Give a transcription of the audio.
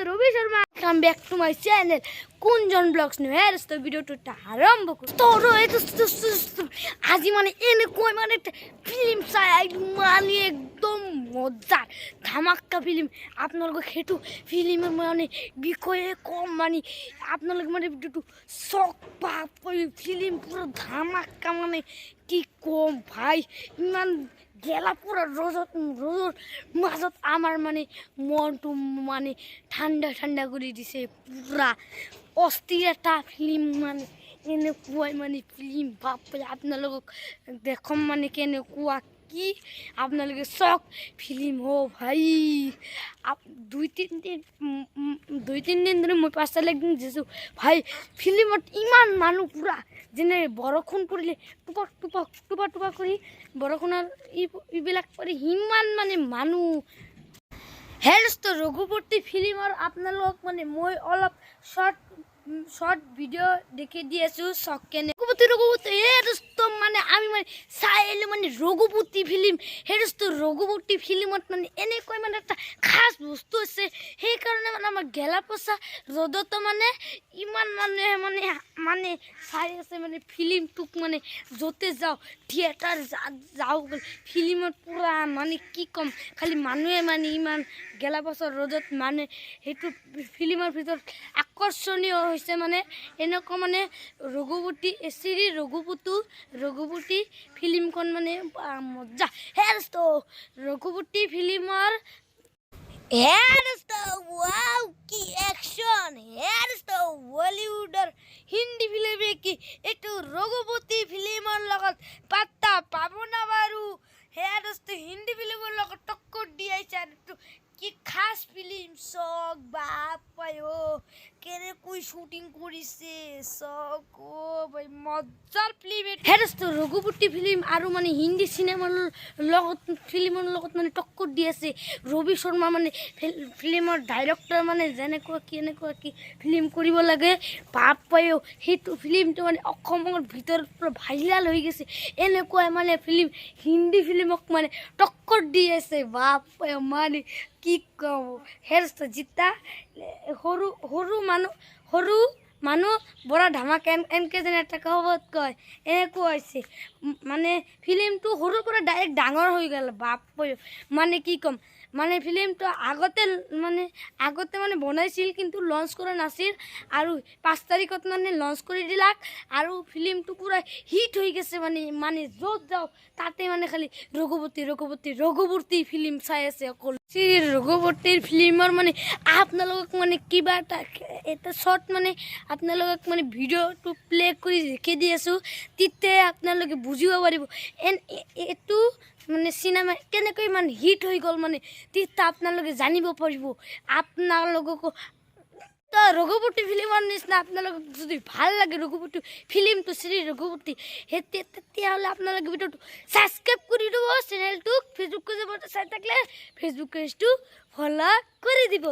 Robi Sharma. Come back to my channel, Kunjan Vlogs. New hair is the video to Tarambo. Toro, it is Azimani in a coin film side, money, একদম মজার ধামাক্কা film আপনারা হেতু ফিল্মের মানে বিকয়ে কম মানে আপনারা মানে একটু শক পাপ ফিল্ম পুরো ধামাক্কা মানে কি কম ভাই ইমান গেলা পুরো রোজত মাজত আমার মানে মনটো মানে ঠান্ডা ঠান্ডা করে দিছে পুরা অস্থির একটা ফিল্ম মানে এনেকুৱাই মানে ফিল্ম বাপৰে আপোনালোকক দেখম মানে কেনেকুৱা কি আপোনালোকে চক ফিল্ম ও ভাই দুই তিন দিন ধরে মই পাঁচটা একদিন দিছো ভাই ফিল্মত ইমান মানুহ পুরা যেনে বৰষুণ পৰিলে টুপক টুপক টুপা টুপা কৰি বৰষুণৰ ইবিলাক পৰি ইমান মানে মানুহ হেলস্ত ৰঘুপতি ফিল্মৰ আপোনালোক মানে মই অলপ শর্ট ভিডিও দেখে দিয়েছো সকেনে রঘুপতি হেরস্তো মানে আমি মানে চাইলে মানে রঘুপতি ফিল্ম হেরস্তো রঘুপতি ফিল্মত মানে এনেকৈ মানে একটা খাস বস্তু আছে সেই কারণে মানে আমার গেলা পচা রোদত মানে ইমান মানে মানে মানে চাই আছে মানে ফিল্মটুক মানে যতে যাও থিয়েটার যাও ফিল্মত পুরা মানে কি কম খালি মানুহে মানে ইমান গেলা পচা রোদত মানে সেইটো ফিল্মৰ ভিতৰত আকৰ্ষণীয় হৈছে মানে এনেকুৱা মানে ৰঘুপতি শ্ৰী ৰঘুপতি ফিল্মখন মানে মজা হেৰস্ত ৰঘুপতি ফিল্মৰ হেৰস্ত ওয়াও কি অ্যাকশন হেৰস্ত বলিউডৰ হিন্দী ফিল্মে কি এইটো ৰঘুপতি ফিল্মৰ লগত পাত্তা পাব না বাৰু হেৰস্ত হিন্দী ফিল্মৰ লগত টক্কৰ দিয়াইছে আৰু কি খাস ফিল্ম সক বাপ পায়ো কেনে কই শুটিং কৰিছে সক ও ভাই মজাৰ ফিল্ম হেৰস্ত ৰঘুপতি ফিল্ম আৰু মানে হিন্দী সিনেমাৰ লগত ফিল্মৰ লগত মানে টক্কৰ দি আছে ৰবি শৰ্মা মানে ফিল্মৰ ডাইৰেক্টৰ মানে যেনেকুৱা কি ফিল্ম কৰিব লাগে বাপ পায়ো সেইটো ফিল্মটো মানে অসমৰ ভিতৰত পুৰা ভাইৰাল হৈ গৈছে এনেকুৱা মানে ফিল্ম হিন্দী ফিল্মক মানে টক্কৰ দি আছে বাপ পায়ো মানে কি কব হেৰস্ত জিতা সৰু মানুহ বড় ধামাকা এনকে যেন এটা কহবত কয় এনেকুৱা হৈছে মানে ফিল্মটো সৰুৰ পৰা ডাইৰেক্ট ডাঙৰ হৈ গ'ল বাপ মানে কি কম মানে ফিল্মটো আগতে মানে বনাইছিল কিন্তু লঞ্চ কৰা নাছিল আৰু 5 তাৰিখত মানে লঞ্চ কৰি দিলাক আৰু ফিল্মটো পুৰা হিট হৈ গৈছে মানে য'ত যাও তাতে মানে খালি ৰঘুপতি ফিল্ম চাই আছে অকল শ্ৰী ৰঘুপতিৰ ফিল্মৰ মানে আপোনালোকক মানে কিবা এটা শৰ্ট মানে আপোনালোকক মানে ভিডিওটো প্লে কৰি দেখি দি আছো তেতিয়া আপোনালোকে বুজিব পাৰিব এটো মানে সিনেমা কেনেকৈ মানে হিট হৈ গ'ল মানে তেতিয়া আপোনালোকে জানিব পাৰিব আপোনালোকক তো ৰঘুপতি ফিল্মৰ নিচিনা আপোনালোকক যদি ভাল লাগে ৰঘুপতি ফিল্মটো শ্ৰী ৰঘুপতি তেতিয়াহ'লে আপোনালোকে ভিডিওটো সাবস্ক্ৰাইব কৰি দিব চেনেলটো ফেসবুক পেজত চাই থাকিলে ফেসবুক পেজটো ফলো কৰি দিব।